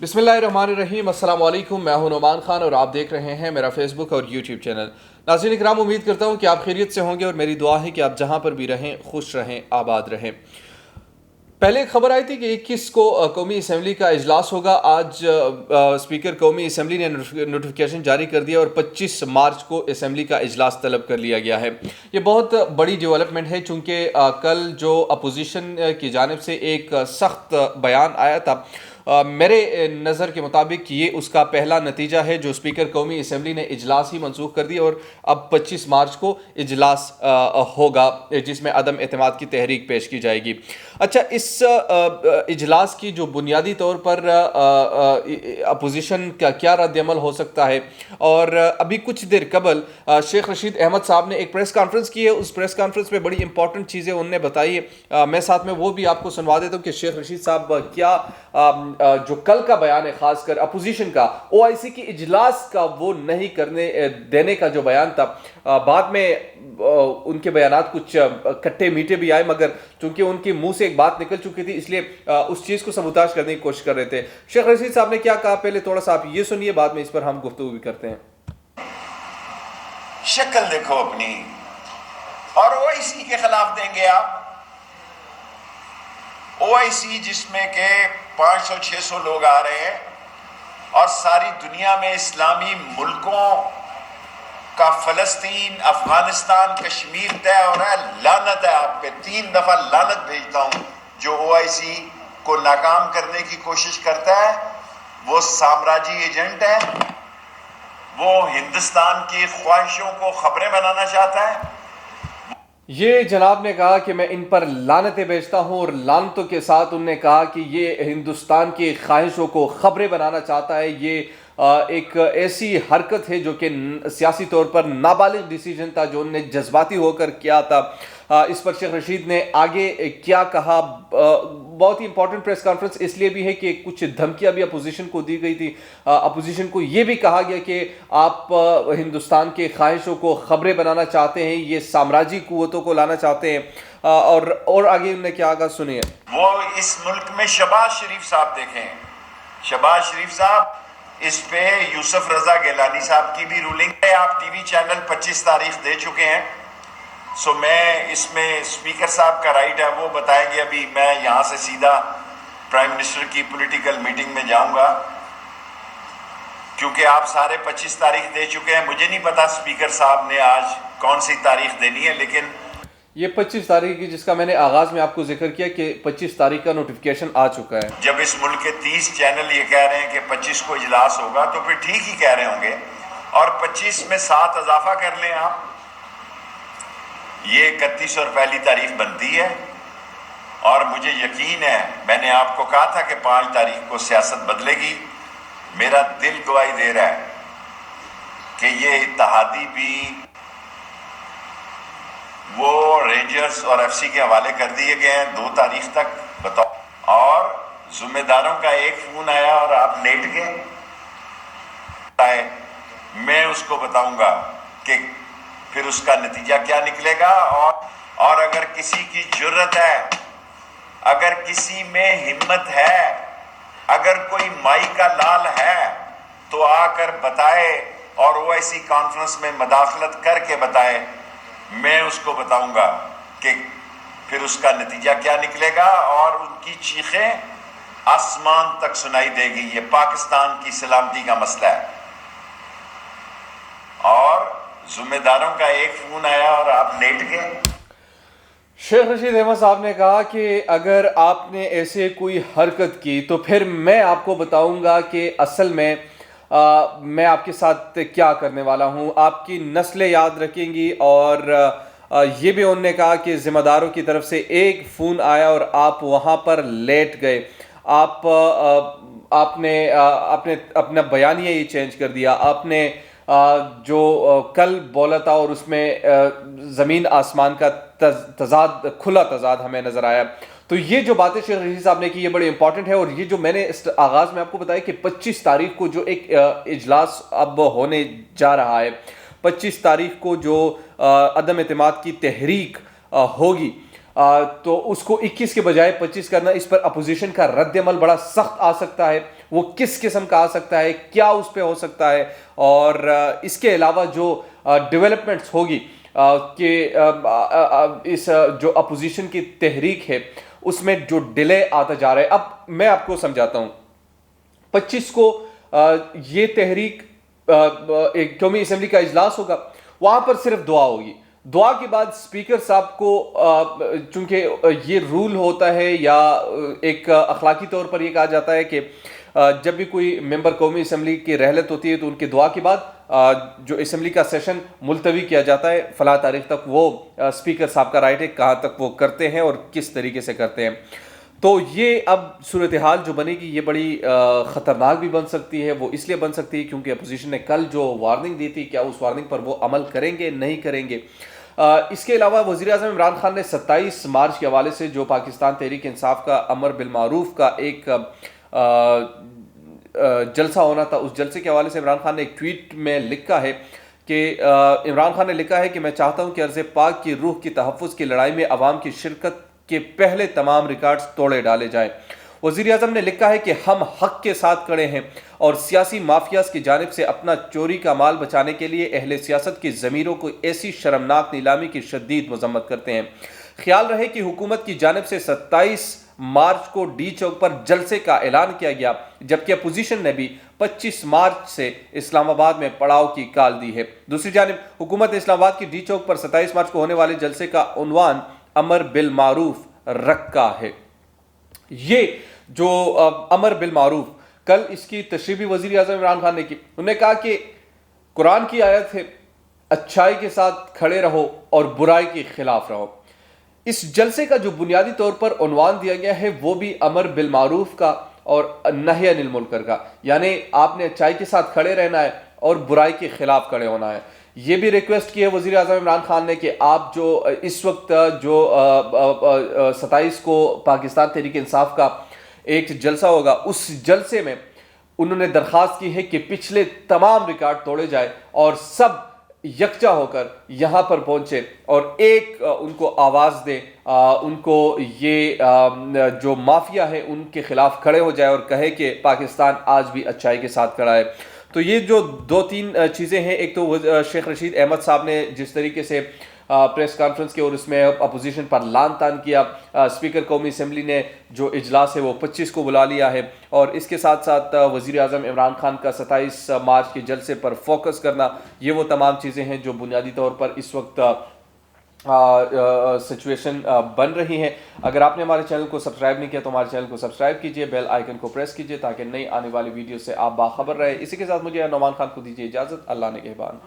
बिस्मिल्लाहिर्रहमानिर्रहीम। अस्सलाम वालेकुम। मैं हूं नोमान खान और आप देख रहे हैं मेरा फेसबुक और यूट्यूब चैनल। नाज़रीन इकराम, उम्मीद करता हूं कि आप खैरियत से होंगे और मेरी दुआ है कि आप जहां पर भी रहें खुश रहें, आबाद रहें। पहले एक खबर आई थी कि 21 को कौमी असम्बली का इजलास होगा। आज स्पीकर कौमी असम्बली ने नोटिफिकेशन जारी कर दिया और 25 मार्च को असम्बली का इजलास तलब कर लिया गया है। ये बहुत बड़ी डेवलपमेंट है, चूँकि कल जो अपोजिशन की जानिब से एक सख्त बयान आया था, मेरे नज़र के मुताबिक ये उसका पहला नतीजा है। जो स्पीकर कौमी असम्बली ने इजलास ही मनसूख कर दिया और अब 25 मार्च को इजलास होगा जिसमें अदम एतमाद की तहरीक पेश की जाएगी। अच्छा, इस इजलास की जो बुनियादी तौर पर अपोजिशन का क्या रद्दअमल हो सकता है, और अभी कुछ देर कबल शेख रशीद अहमद साहब ने एक प्रेस कॉन्फ्रेंस की है। उस प्रेस कॉन्फ्रेंस में बड़ी इंपॉर्टेंट चीज़ें उन्होंने बताई है। मैं साथ में वो भी आपको सुनवा देता हूँ कि शेख रशीद साहब क्या जो कल का बयान है, खासकर अपोजिशन का, ओआईसी की इजलास का वो नहीं करने देने का जो बयान था, बाद में उनके बयानात कुछ खट्टे मीठे भी आए, मगर चूंकि उनके मुंह से एक बात निकल चुकी थी इसलिए उस चीज को सबूताज करने की कोशिश कर रहे थे। शेख रशीद साहब ने क्या कहा, पहले थोड़ा सा आप ये सुनिए, बाद में इस पर हम गुफ्तगू भी करते हैं। शक्ल देखो अपनी, और ओआईसी के खिलाफ देंगे आप। ओआईसी जिसमें के 500-600 लोग आ रहे हैं और सारी दुनिया में इस्लामी मुल्कों का फलस्तीन, अफगानिस्तान, कश्मीर तय हो रहा है। लानत है आप पे, 3 दफा लानत भेजता हूं जो ओआईसी को नाकाम करने की कोशिश करता है। वो साम्राज्य एजेंट है, वो हिंदुस्तान की ख्वाहिशों को खबरें बनाना चाहता है। ये जनाब ने कहा कि मैं इन पर लानतें भेजता हूँ, और लानतों के साथ उन्होंने कहा कि ये हिंदुस्तान की ख्वाहिशों को खबरें बनाना चाहता है। ये एक ऐसी हरकत है जो कि सियासी तौर पर नाबालिग डिसीजन था जो उन्होंने जज्बाती होकर किया था। इस पर शेख रशीद ने आगे क्या कहा, बहुत ही इंपॉर्टेंट प्रेस कॉन्फ्रेंस इसलिए भी है कि कुछ धमकियां भी अपोजिशन को दी गई थी। अपोजिशन को ये भी कहा गया कि आप हिंदुस्तान के ख्वाहिशों को खबरें बनाना चाहते हैं, ये साम्राज्य कुव्वतों को लाना चाहते हैं। और आगे उन्होंने क्या कहा, सुनिए। वो इस मुल्क में शहबाज शरीफ साहब देखें, शहबाज शरीफ साहब, इस पे यूसुफ रजा गिलानी साहब की भी रूलिंग है। आप टीवी चैनल 25 तारीख दे चुके हैं। सो मैं इसमें स्पीकर साहब का राइट है, वो बताएंगे। अभी मैं यहाँ से सीधा प्राइम मिनिस्टर की पॉलिटिकल मीटिंग में जाऊंगा, क्योंकि आप सारे 25 तारीख दे चुके हैं। मुझे नहीं पता स्पीकर साहब ने आज कौन सी तारीख देनी है, लेकिन ये 25 तारीख की, जिसका मैंने आगाज में आपको जिक्र किया कि 25 तारीख का नोटिफिकेशन आ चुका है। जब इस मुल्क के 30 चैनल ये कह रहे हैं कि 25 को इजलास होगा, तो फिर ठीक ही कह रहे होंगे। और 25 में 7 इजाफा कर लें आप, ये 31 और पहली तारीख बनती है। और मुझे यकीन है, मैंने आपको कहा था कि 5 तारीख को सियासत बदलेगी। मेरा दिल गवाही दे रहा है कि ये इत्तेहादी भी वो रेंजर्स और एफसी के हवाले कर दिए गए हैं 2 तारीख तक, बताओ। और जिम्मेदारों का एक फोन आया और आप लेट गए। मैं उसको बताऊंगा कि फिर उसका नतीजा क्या निकलेगा। और अगर किसी की जुर्रत है, अगर किसी में हिम्मत है, अगर कोई माई का लाल है, तो आकर बताए और ओआईसी कॉन्फ्रेंस में मदाखलत करके बताए। मैं उसको बताऊंगा कि फिर उसका नतीजा क्या निकलेगा, और उनकी चीखें आसमान तक सुनाई देगी। ये पाकिस्तान की सलामती का मसला है। और जिम्मेदारों का एक फोन आया और आप लेट गए। शेख रशीद अहमद साहब ने कहा कि अगर आपने ऐसे कोई हरकत की तो फिर मैं आपको बताऊंगा कि असल में मैं आपके साथ क्या करने वाला हूं, आपकी नस्लें याद रखेंगी। और ये भी उन्होंने कहा कि जिम्मेदारों की तरफ से एक फ़ोन आया और आप वहां पर लेट गए। आपने अपना बयानिया ये चेंज कर दिया। आपने जो कल बोला था और उसमें ज़मीन आसमान का तजाद, खुला तजाद हमें नज़र आया। तो ये जो बातें शेख रशीद साहब ने की, ये बड़ी इंपॉर्टेंट है। और ये जो मैंने इस आगाज़ में आपको बताया कि 25 तारीख को जो एक इजलास अब होने जा रहा है, 25 तारीख को जो अदम एतमाद की तहरीक होगी, تو اس کو 21 کے بجائے 25 کرنا، اس پر اپوزیشن کا رد عمل بڑا سخت آ سکتا ہے. وہ کس قسم کا آ سکتا ہے، کیا اس پہ ہو سکتا ہے، اور اس کے علاوہ جو ڈیولپمنٹس ہوگی کہ اس جو اپوزیشن کی تحریک ہے اس میں جو ڈیلے آتا جا رہا ہے. اب میں آپ کو سمجھاتا ہوں. 25 کو یہ تحریک ایک قومی اسمبلی کا اجلاس ہوگا، وہاں پر صرف دعا ہوگی. دعا کے بعد اسپیکر صاحب کو چونکہ یہ رول ہوتا ہے یا ایک اخلاقی طور پر یہ کہا جاتا ہے کہ جب بھی کوئی ممبر قومی اسمبلی کی رحلت ہوتی ہے تو ان کی دعا کے بعد جو اسمبلی کا سیشن ملتوی کیا جاتا ہے فلاں تاریخ تک. وہ اسپیکر صاحب کا رائٹ ہے کہاں تک وہ کرتے ہیں اور کس طریقے سے کرتے ہیں. تو یہ اب صورتحال جو بنے گی یہ بڑی خطرناک بھی بن سکتی ہے. وہ اس لیے بن سکتی ہے کیونکہ اپوزیشن نے کل جو وارننگ دی تھی، کیا اس وارننگ پر وہ عمل کریں گے نہیں کریں گے. اس کے علاوہ وزیر اعظم عمران خان نے 27 مارچ کے حوالے سے جو پاکستان تحریک انصاف کا امر بالمعروف کا ایک جلسہ ہونا تھا، اس جلسے کے حوالے سے عمران خان نے ایک ٹویٹ میں لکھا ہے کہ عمران خان نے لکھا ہے کہ میں چاہتا ہوں کہ ارض پاک کی روح کی تحفظ کی لڑائی میں عوام کی شرکت کے پہلے تمام ریکارڈز توڑے ڈالے جائیں. وزیر اعظم نے لکھا ہے کہ ہم حق کے ساتھ کھڑے ہیں اور سیاسی مافیاز کی جانب سے اپنا چوری کا مال بچانے کے لیے اہل سیاست کی ضمیروں کو ایسی شرمناک نیلامی کی شدید مذمت کرتے ہیں. خیال رہے کہ حکومت کی جانب سے 27 مارچ کو ڈی چوک پر جلسے کا اعلان کیا گیا، جبکہ اپوزیشن نے بھی 25 مارچ سے اسلام آباد میں پڑاؤ کی کال دی ہے. دوسری جانب حکومت نے اسلام آباد کی ڈی چوک پر 27 مارچ کو ہونے والے جلسے کا عنوان امر بالمعروف رکھا ہے. یہ جو امر بالمعروف، کل اس کی تشریح بھی وزیر اعظم عمران خان نے کی. انہوں نے کہا کہ قرآن کی آیت ہے اچھائی کے ساتھ کھڑے رہو اور برائی کے خلاف رہو. اس جلسے کا جو بنیادی طور پر عنوان دیا گیا ہے وہ بھی امر بالمعروف کا اور نہی عن المنکر کا، یعنی آپ نے اچھائی کے ساتھ کھڑے رہنا ہے اور برائی کے خلاف کھڑے ہونا ہے. یہ بھی ریکویسٹ کی ہے وزیر اعظم عمران خان نے کہ آپ جو اس وقت جو 27 کو پاکستان تحریک انصاف کا ایک جلسہ ہوگا، اس جلسے میں انہوں نے درخواست کی ہے کہ پچھلے تمام ریکارڈ توڑے جائے اور سب یکجا ہو کر یہاں پر پہنچے اور ایک ان کو آواز دے، ان کو یہ جو مافیا ہے ان کے خلاف کھڑے ہو جائے اور کہے کہ پاکستان آج بھی اچھائی کے ساتھ کھڑا ہے. تو یہ جو 2-3 چیزیں ہیں، ایک تو شیخ رشید احمد صاحب نے جس طریقے سے پریس کانفرنس کی اور اس میں اپوزیشن پر لان تان کیا، اسپیکر قومی اسمبلی نے جو اجلاس ہے وہ 25 کو بلا لیا ہے، اور اس کے ساتھ ساتھ وزیر اعظم عمران خان کا 27 مارچ کے جلسے پر فوکس کرنا، یہ وہ تمام چیزیں ہیں جو بنیادی طور پر اس وقت سچویشن بن رہی ہیں. اگر آپ نے ہمارے چینل کو سبسکرائب نہیں کیا تو ہمارے چینل کو سبسکرائب کیجئے، بیل آئیکن کو پریس کیجئے تاکہ نئی آنے والی ویڈیو سے آپ باخبر رہے. اسی کے ساتھ مجھے نعمان خان کو دیجیے اجازت. اللہ نگہبان.